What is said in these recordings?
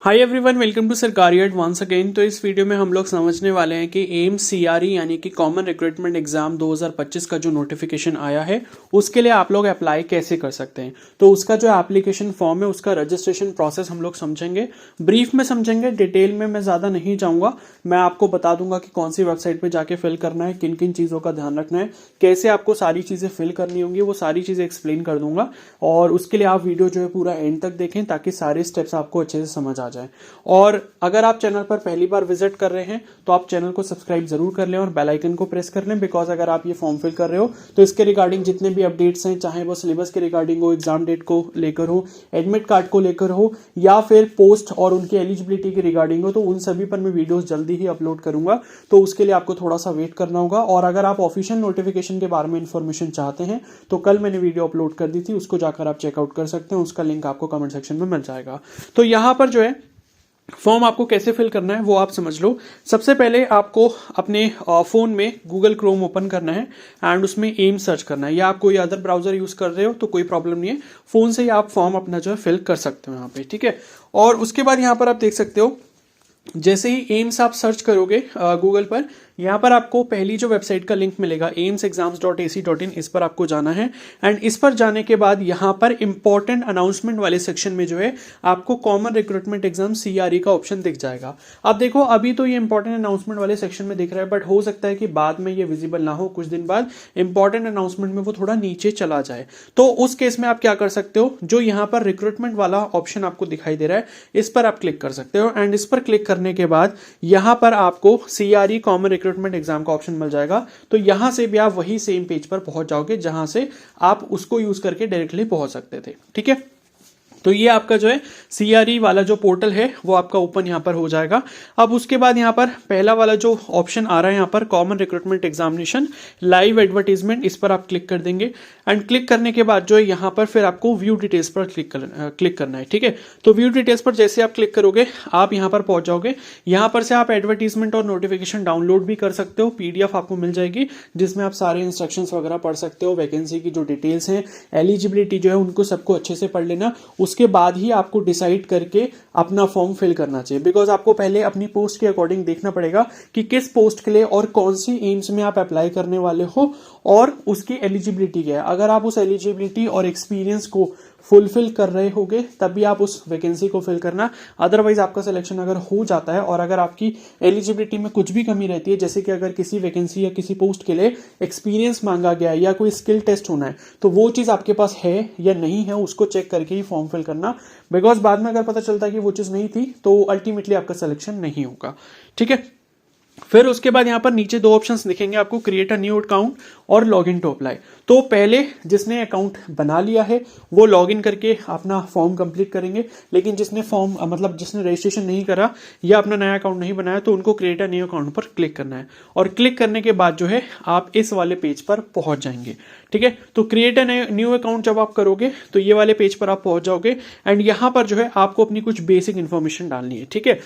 Hi everyone, welcome to सरकारी advance again. तो इस वीडियो में हम लोग समझने वाले हैं कि एम्स सीआरई यानी कि कॉमन रिक्रूटमेंट एग्जाम 2025 का जो नोटिफिकेशन आया है उसके लिए आप लोग अप्लाई कैसे कर सकते हैं। तो उसका जो एप्लीकेशन फॉर्म है उसका रजिस्ट्रेशन प्रोसेस हम लोग समझेंगे, ब्रीफ में समझेंगे, डिटेल में मैं ज़्यादा नहीं जाऊँगा। मैं आपको बता दूंगा कि कौन सी वेबसाइट पर जाके फिल करना है, किन किन चीज़ों का ध्यान रखना है, कैसे आपको सारी चीज़ें फिल करनी होंगी, वो सारी चीज़ें एक्सप्लेन कर दूंगा। और उसके लिए आप वीडियो जो है पूरा एंड तक देखें ताकि सारे स्टेप्स आपको अच्छे से समझ आ जाए। और अगर आप चैनल पर पहली बार विजिट कर रहे हैं तो आप चैनल को सब्सक्राइब जरूर कर लें और बेल आइकन को प्रेस कर लें, बिकॉज अगर आप ये फॉर्म फिल कर रहे हो तो इसके रिगार्डिंग जितने भी अपडेट्स हैं, चाहे वो सिलेबस के रिगार्डिंग हो, एग्जाम डेट को लेकर हो, एडमिट कार्ड को लेकर हो, या फिर पोस्ट और उनकी एलिजिबिलिटी के रिगार्डिंग हो, तो उन सभी पर मैं वीडियोस जल्दी ही अपलोड करूंगा। तो उसके लिए आपको थोड़ा सा वेट करना होगा। और अगर आप ऑफिशियल नोटिफिकेशन के बारे में इंफॉर्मेशन चाहते हैं तो कल मैंने वीडियो अपलोड कर दी थी, उसको जाकर आप चेकआउट कर सकते हैं। उसका लिंक आपको कमेंट सेक्शन में मिल जाएगा। तो यहाँ पर जो है फॉर्म आपको कैसे फिल करना है वो आप समझ लो। सबसे पहले आपको अपने फोन में गूगल क्रोम ओपन करना है एंड उसमें एम सर्च करना है, या आप कोई अदर ब्राउजर यूज कर रहे हो तो कोई प्रॉब्लम नहीं है, फोन से ही आप फॉर्म अपना जो है फिल कर सकते हो यहाँ पे, ठीक है। और उसके बाद यहाँ पर आप देख सकते हो, जैसे ही एम्स आप सर्च करोगे गूगल पर, यहाँ पर आपको पहली जो वेबसाइट का लिंक मिलेगा aimsexams.ac.in, इस पर आपको जाना है। एंड इस पर जाने के बाद यहाँ पर इंपॉर्टेंट अनाउंसमेंट वाले सेक्शन में जो है आपको कॉमन रिक्रूटमेंट एग्जाम सीआरई का ऑप्शन दिख जाएगा। अब देखो, अभी तो ये इंपॉर्टेंट अनाउंसमेंट वाले सेक्शन में दिख रहा है, बट हो सकता है कि बाद में ये विजिबल ना हो, कुछ दिन बाद इंपॉर्टेंट अनाउंसमेंट में वो थोड़ा नीचे चला जाए। तो उस केस में आप क्या कर सकते हो, जो यहाँ पर रिक्रूटमेंट वाला ऑप्शन आपको दिखाई दे रहा है इस पर आप क्लिक कर सकते हो। एंड इस पर क्लिक करने के बाद यहाँ पर आपको सीआरई कॉमन रिक्रूटमेंट एग्जाम का ऑप्शन मिल जाएगा। तो यहां से भी आप वही सेम पेज पर पहुंच जाओगे जहां से आप उसको यूज करके डायरेक्टली पहुंच सकते थे, ठीक है। तो ये आपका जो है सीआरई वाला जो पोर्टल है वो आपका ओपन यहाँ पर हो जाएगा। अब उसके बाद यहाँ पर पहला वाला जो ऑप्शन आ रहा है यहाँ पर common recruitment examination live advertisement, इस पर आप क्लिक कर देंगे। एंड क्लिक करने के बाद जो है यहाँ पर फिर आपको व्यू डिटेल्स पर क्लिक करना है, ठीक है। तो व्यू डिटेल्स पर जैसे आप क्लिक करोगे आप यहाँ पर पहुंच जाओगे। यहाँ पर से आप एडवर्टीजमेंट और नोटिफिकेशन डाउनलोड भी कर सकते हो, पीडीएफ आपको मिल जाएगी जिसमें आप सारे इंस्ट्रक्शंस वगैरह पढ़ सकते हो, वैकेंसी की जो डिटेल्स हैं, एलिजिबिलिटी जो है उनको सबको अच्छे से पढ़ लेना। उसके बाद ही आपको डिसाइड करके अपना फॉर्म फिल करना चाहिए, बिकॉज आपको पहले अपनी पोस्ट के अकॉर्डिंग देखना पड़ेगा कि किस पोस्ट के लिए और कौन सी एम्स में आप अप्लाई करने वाले हो और उसकी एलिजिबिलिटी क्या है। अगर आप उस एलिजिबिलिटी और एक्सपीरियंस को फुलफिल कर रहे होगे तभी आप उस वैकेंसी को फिल करना, अदरवाइज आपका सिलेक्शन अगर हो जाता है और अगर आपकी एलिजिबिलिटी में कुछ भी कमी रहती है, जैसे कि अगर किसी वैकेंसी या किसी पोस्ट के लिए एक्सपीरियंस मांगा गया है या कोई स्किल टेस्ट होना है, तो वो चीज़ आपके पास है या नहीं है उसको चेक करके ही फॉर्म फिल करना, बिकॉज बाद में अगर पता चलता है कि वो चीज़ नहीं थी तो अल्टीमेटली आपका सिलेक्शन नहीं होगा, ठीक है। फिर उसके बाद यहाँ पर नीचे दो ऑप्शंस दिखेंगे आपको, क्रिएट अ न्यू अकाउंट और लॉग इन टू अप्लाई। तो पहले जिसने अकाउंट बना लिया है वो लॉग इन करके अपना फॉर्म कंप्लीट करेंगे, लेकिन जिसने फॉर्म मतलब जिसने रजिस्ट्रेशन नहीं करा या अपना नया अकाउंट नहीं बनाया तो उनको क्रिएट अ न्यू अकाउंट पर क्लिक करना है। और क्लिक करने के बाद जो है आप इस वाले पेज पर पहुंच जाएंगे, ठीक है। तो क्रिएट अ न्यू अकाउंट जब आप करोगे तो ये वाले पेज पर आप पहुंच जाओगे। एंड यहाँ पर जो है आपको अपनी कुछ बेसिक इंफॉर्मेशन डालनी है, ठीक है।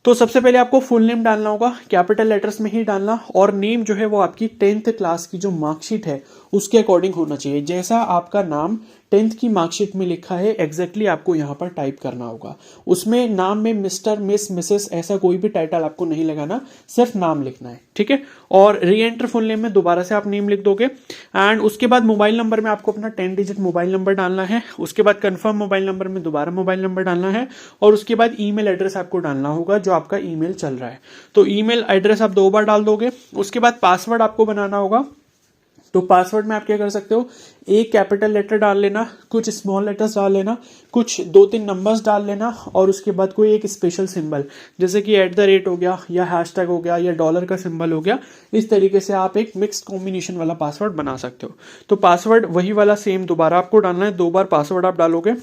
तो सबसे पहले आपको फुल नेम डालना होगा, कैपिटल लेटर्स में ही डालना, और नेम जो है वो आपकी 10th क्लास की जो मार्कशीट है उसके अकॉर्डिंग होना चाहिए। जैसा आपका नाम 10th की मार्कशीट में लिखा है एग्जैक्टली आपको यहाँ पर टाइप करना होगा। उसमें नाम में मिस्टर, मिस, मिसेस ऐसा कोई भी टाइटल आपको नहीं लगाना, सिर्फ नाम लिखना है, ठीक है। और री एंटर फुल नेम में दोबारा से आप नेम लिख दोगे। एंड उसके बाद मोबाइल नंबर में आपको अपना 10 डिजिट मोबाइल नंबर डालना है। उसके बाद कंफर्म मोबाइल नंबर में दोबारा मोबाइल नंबर डालना है। और उसके बाद ईमेल एड्रेस आपको डालना होगा जो आपका ईमेल चल रहा है। तो ईमेल एड्रेस आप 2 बार डाल दोगे। उसके बाद पासवर्ड आपको बनाना होगा। तो पासवर्ड में आप क्या कर सकते हो, एक कैपिटल लेटर डाल लेना, कुछ स्मॉल लेटर्स डाल लेना, कुछ 2-3 नंबर्स डाल लेना, और उसके बाद कोई एक स्पेशल सिंबल जैसे कि @ हो गया या हैशटैग हो गया या डॉलर का सिंबल हो गया। इस तरीके से आप एक मिक्स्ड कॉम्बिनेशन वाला पासवर्ड बना सकते हो। तो पासवर्ड वही वाला सेम दोबारा आपको डालना है, 2 बार पासवर्ड आप डालोगे।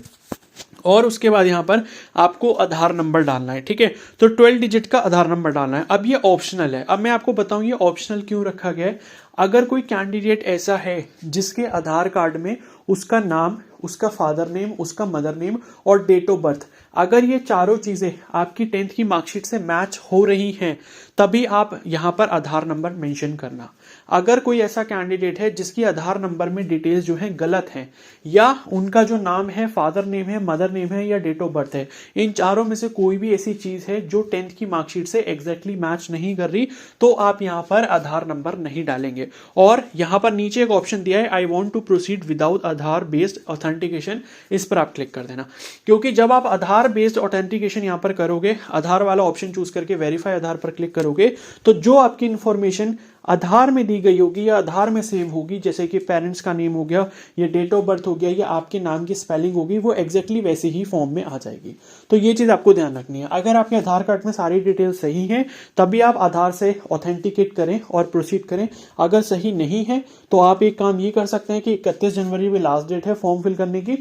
और उसके बाद यहाँ पर आपको आधार नंबर डालना है, ठीक है। तो 12 डिजिट का आधार नंबर डालना है। अब ये ऑप्शनल है। अब मैं आपको बताऊं ये ऑप्शनल क्यों रखा गया है। अगर कोई कैंडिडेट ऐसा है जिसके आधार कार्ड में उसका नाम, उसका फादर नेम, उसका मदर नेम और डेट ऑफ बर्थ, अगर ये चारों चीजें आपकी 10th की मार्कशीट से मैच हो रही हैं तभी आप यहाँ पर आधार नंबर मेंशन करना। अगर कोई ऐसा कैंडिडेट है जिसकी आधार नंबर में डिटेल्स जो है गलत है, या उनका जो नाम है, फादर नेम है, मदर नेम है, या डेट ऑफ बर्थ है, इन चारों में से कोई भी ऐसी चीज है जो 10th की मार्कशीट से एग्जैक्टली मैच नहीं कर रही, तो आप यहां पर आधार नंबर नहीं डालेंगे। और यहां पर नीचे एक ऑप्शन दिया है, I want to proceed without Aadhaar based authentication, इस पर आप क्लिक कर देना। क्योंकि जब आप आधार बेस्ड ऑथेंटिकेशन यहां पर करोगे, आधार वाला ऑप्शन चूज करके वेरीफाई आधार पर क्लिक करोगे, तो जो आपकी इंफॉर्मेशन आधार में दी गई होगी या आधार में सेव होगी, जैसे कि पेरेंट्स का नेम हो गया, या डेट ऑफ बर्थ हो गया, या आपके नाम की स्पेलिंग होगी, वो एग्जैक्टली वैसे ही फॉर्म में आ जाएगी। तो ये चीज आपको ध्यान रखनी है। अगर आपके आधार कार्ड में सारी डिटेल सही है तभी आप आधार से ऑथेंटिकेट करें और प्रोसीड करें। अगर सही नहीं है तो आप एक काम ये कर सकते हैं कि 31 जनवरी में लास्ट डेट है फॉर्म फिल करने की,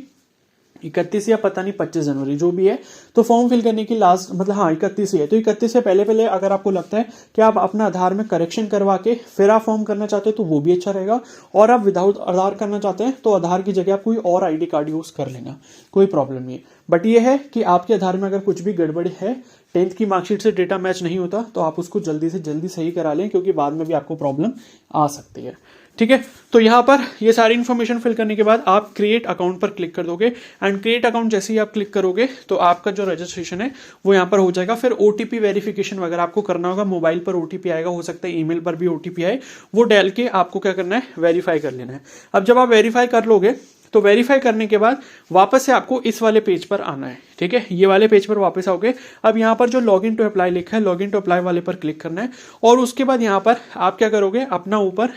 31 या पता नहीं 25 जनवरी जो भी है, तो फॉर्म फिल करने की लास्ट मतलब हाँ 31 ही है, तो 31 से पहले पहले अगर आपको लगता है कि आप अपना आधार में करेक्शन करवा के फिर आप फॉर्म करना चाहते हो तो वो भी अच्छा रहेगा। और आप विदाउट आधार करना चाहते हैं तो आधार की जगह आप कोई और आईडी कार्ड यूज कर लेना, कोई प्रॉब्लम नहीं है। बट ये है कि आपके आधार में अगर कुछ भी गड़बड़ है, 10th की मार्कशीट से डेटा मैच नहीं होता, तो आप उसको जल्दी से जल्दी सही करा लें, क्योंकि बाद में भी आपको प्रॉब्लम आ सकती है। ठीक है, तो यहां पर ये सारी इन्फॉर्मेशन फिल करने के बाद आप क्रिएट अकाउंट पर क्लिक कर दोगे, एंड क्रिएट अकाउंट जैसे ही आप क्लिक करोगे तो आपका जो रजिस्ट्रेशन है वो यहां पर हो जाएगा। फिर ओटीपी वेरिफिकेशन वगैरह आपको करना होगा, मोबाइल पर ओटीपी आएगा, हो सकता है ईमेल पर भी ओटीपी आए, वो डाल के आपको क्या करना है, वेरीफाई कर लेना है। अब जब आप वेरीफाई कर लोगे तो वेरीफाई करने के बाद वापस से आपको इस वाले पेज पर आना है। ठीक है, ये वाले पेज पर वापस आओगे। अब यहाँ पर जो लॉगिन टू अप्लाई लिखा है, लॉगिन टू अप्लाई वाले पर क्लिक करना है, और उसके बाद यहाँ पर आप क्या करोगे, अपना ऊपर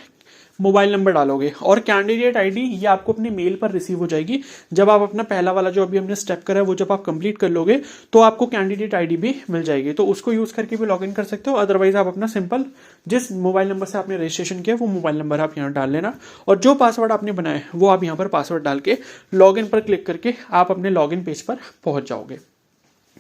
मोबाइल नंबर डालोगे, और कैंडिडेट आईडी ये आपको अपने मेल पर रिसीव हो जाएगी। जब आप अपना पहला वाला जो अभी हमने स्टेप करा है वो जब आप कंप्लीट कर लोगे तो आपको कैंडिडेट आईडी भी मिल जाएगी, तो उसको यूज करके भी लॉगिन कर सकते हो। अदरवाइज आप अपना सिंपल जिस मोबाइल नंबर से आपने रजिस्ट्रेशन किया वो मोबाइल नंबर आप यहाँ डाल लेना, और जो पासवर्ड आपने बनाया है वो आप यहाँ पर पासवर्ड डाल के लॉगिन पर क्लिक करके आप अपने लॉगिन पेज पर पहुंच जाओगे।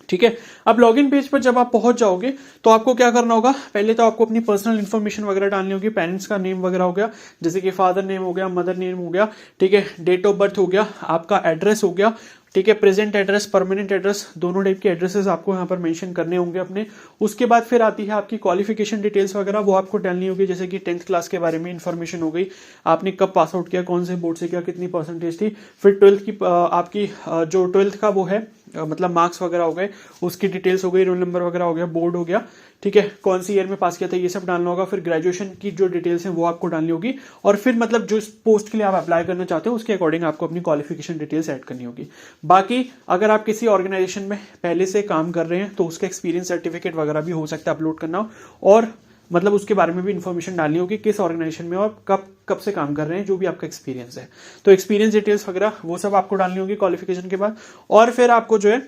ठीक है, अब लॉगिन पेज पर जब आप पहुंच जाओगे तो आपको क्या करना होगा, पहले तो आपको अपनी पर्सनल इन्फॉर्मेशन वगैरह डालनी होगी। पेरेंट्स का नेम वगैरह हो गया, जैसे कि फादर नेम हो गया, मदर नेम हो गया, ठीक है, डेट ऑफ बर्थ हो गया, आपका एड्रेस हो गया, ठीक है, प्रेजेंट एड्रेस, परमानेंट एड्रेस, दोनों टाइप के एड्रेसेस आपको यहाँ पर मेंशन करने होंगे अपने। उसके बाद फिर आती है आपकी क्वालिफिकेशन डिटेल्स वगैरह, वो आपको डालनी होगी, जैसे कि 10th क्लास के बारे में इन्फॉर्मेशन हो गई, आपने कब पास आउट किया, कौन से बोर्ड से किया, कितनी परसेंटेज थी। फिर 12th की आपकी जो 12th का वो है मतलब मार्क्स वगैरह हो गए, उसकी डिटेल्स हो गई, रोल नंबर वगैरह हो गया, बोर्ड हो गया, ठीक है, कौन सी ईयर में पास किया था, ये सब डालना होगा। फिर ग्रेजुएशन की जो डिटेल्स हैं वो आपको डालनी होगी, और फिर मतलब जो पोस्ट के लिए आप अप्लाई करना चाहते हो उसके अकॉर्डिंग आपको अपनी क्वालिफिकेशन डिटेल्स ऐड करनी होगी। बाकी अगर आप किसी ऑर्गेनाइजेशन में पहले से काम कर रहे हैं तो उसका एक्सपीरियंस सर्टिफिकेट वगैरह भी हो सकता है अपलोड करना, और मतलब उसके बारे में भी इन्फॉर्मेशन डालनी होगी, किस ऑर्गेनाइजेशन में और कब से काम कर रहे हैं, जो भी आपका एक्सपीरियंस है। तो एक्सपीरियंस डिटेल्स वगैरह वो सब आपको डालनी होगी क्वालिफिकेशन के बाद। और फिर आपको जो है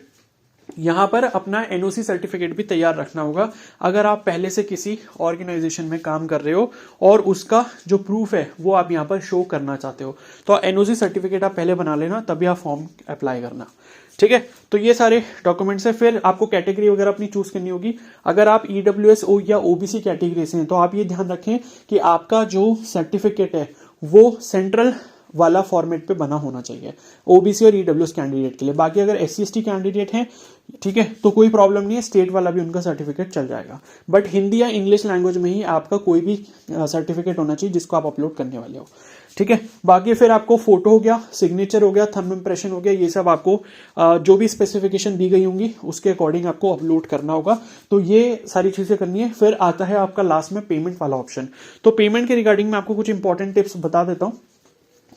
यहां पर अपना एनओसी सर्टिफिकेट भी तैयार रखना होगा। अगर आप पहले से किसी ऑर्गेनाइजेशन में काम कर रहे हो और उसका जो प्रूफ है वो आप यहां पर शो करना चाहते हो, तो एनओसी सर्टिफिकेट आप पहले बना लेना, तभी आप फॉर्म अप्लाई करना। ठीक है, तो ये सारे डॉक्यूमेंट्स है। फिर आपको कैटेगरी वगैरह अपनी चूज करनी होगी। अगर आप ईडब्ल्यूएस या ओबीसी कैटेगरी से हैं तो आप ये ध्यान रखें कि आपका जो सर्टिफिकेट है वो सेंट्रल वाला फॉर्मेट पे बना होना चाहिए ओबीसी और ईडब्ल्यूएस कैंडिडेट के लिए। बाकी अगर एससी एसटी कैंडिडेट हैं, ठीक है, तो कोई प्रॉब्लम नहीं है, स्टेट वाला भी उनका सर्टिफिकेट चल जाएगा। बट हिंदी या इंग्लिश लैंग्वेज में ही आपका कोई भी सर्टिफिकेट होना चाहिए जिसको आप अपलोड करने वाले हो। ठीक है, बाकी फिर आपको फोटो हो गया, सिग्नेचर हो गया, थंब इंप्रेशन हो गया, ये सब आपको जो भी स्पेसिफिकेशन दी गई होंगी उसके अकॉर्डिंग आपको अपलोड करना होगा। तो ये सारी चीजें करनी है। फिर आता है आपका लास्ट में पेमेंट वाला ऑप्शन। तो पेमेंट के रिगार्डिंग मैं आपको कुछ इंपॉर्टेंट टिप्स बता देता हूँ।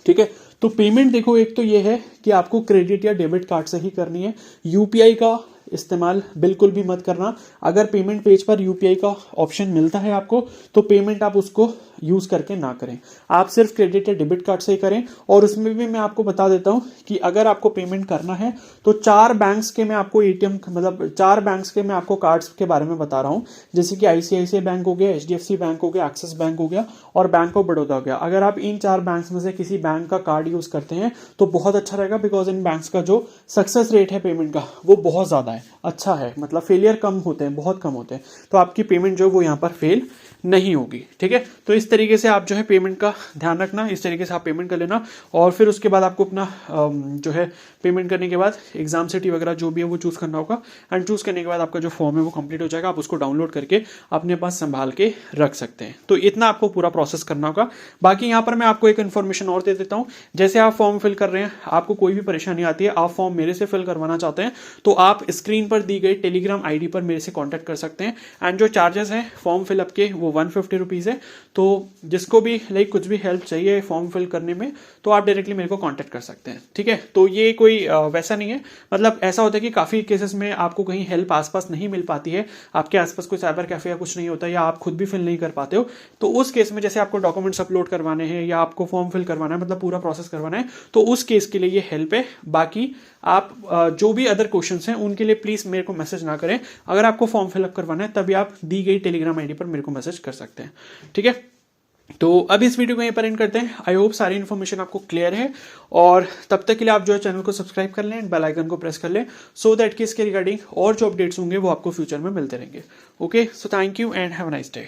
ठीक है, तो पेमेंट देखो, एक तो ये है कि आपको क्रेडिट या डेबिट कार्ड से ही करनी है। यूपीआई का इस्तेमाल बिल्कुल भी मत करना। अगर पेमेंट पेज पर यूपीआई का ऑप्शन मिलता है आपको तो पेमेंट आप उसको यूज करके ना करें, आप सिर्फ क्रेडिट या डेबिट कार्ड से ही करें। और उसमें भी मैं आपको बता देता हूं कि अगर आपको पेमेंट करना है तो 4 बैंक्स के मैं आपको एटीएम मतलब 4 बैंक्स के मैं आपको कार्ड्स के बारे में बता रहा हूं, जैसे कि आईसीआईसीआई बैंक हो गया, एचडीएफसी बैंक हो गया, एक्सिस बैंक हो गया और बैंक ऑफ बड़ौदा हो गया। अगर आप इन 4 बैंक्स में से किसी बैंक का कार्ड यूज करते हैं तो बहुत अच्छा रहेगा, बिकॉज इन बैंक्स का जो सक्सेस रेट है पेमेंट का वो बहुत ज्यादा है, अच्छा है, मतलब फेलियर कम होते हैं, बहुत कम होते हैं, तो आपकी पेमेंट जो वो यहाँ पर फेल नहीं होगी। ठीक है, तो इस इस तरीके से आप जो है पेमेंट का ध्यान रखना, इस तरीके से आप पेमेंट कर लेना और फिर उसके बाद आपको अपना जो है पेमेंट करने के बाद एग्जाम सिटी वगैरह जो भी है वो चूज़ करना होगा एंड चूज़ करने के बाद आपका जो फॉर्म है वो कंप्लीट हो जाएगा। आप उसको डाउनलोड करके अपने पास संभाल के रख सकते हैं। तो इतना आपको पूरा प्रोसेस करना होगा। बाकी यहाँ पर मैं आपको एक इन्फॉर्मेशन और दे देता हूँ, जैसे आप फॉर्म फिल कर रहे हैं, आपको कोई भी परेशानी आती है, आप फॉर्म मेरे से फिल करवाना चाहते हैं तो आप स्क्रीन पर दी गई टेलीग्राम आईडी पर मेरे से कांटेक्ट कर सकते हैं एंड जो चार्जेस हैं फॉर्म फिलअप के वो 150 रुपीज़ है। तो जिसको भी लाइक कुछ भी हेल्प चाहिए फॉर्म फिल करने में तो आप डायरेक्टली मेरे को कांटेक्ट कर सकते हैं, ठीक है। तो ये कोई वैसा नहीं है, मतलब ऐसा होता है कि काफ़ी केसेस में आपको कहीं हेल्प आसपास नहीं मिल पाती है, आपके आसपास कोई साइबर कैफे या कुछ नहीं होता या आप खुद भी फिल नहीं कर पाते हो, तो उस केस में जैसे आपको डॉक्यूमेंट्स अपलोड करवाने हैं या आपको फॉर्म फिल करवाना है, मतलब पूरा प्रोसेस करवाना है, तो उस केस के लिए ये हेल्प है। बाकी आप जो भी अदर क्वेश्चंस हैं उनके लिए प्लीज मेरे को मैसेज ना करें। अगर आपको फॉर्म फिलअप करवाना है तभी आप दी गई टेलीग्राम आईडी पर मेरे को मैसेज कर सकते हैं, ठीक है। तो अब इस वीडियो को यहीं पर एंड करते हैं। आई होप सारी इन्फॉर्मेशन आपको क्लियर है और तब तक के लिए आप जो है चैनल को सब्सक्राइब कर लें एंड बेल आइकन को प्रेस कर लें सो दैट कि इसके रिगार्डिंग और जो अपडेट्स होंगे वो आपको फ्यूचर में मिलते रहेंगे। Okay, so thank you and have a nice day.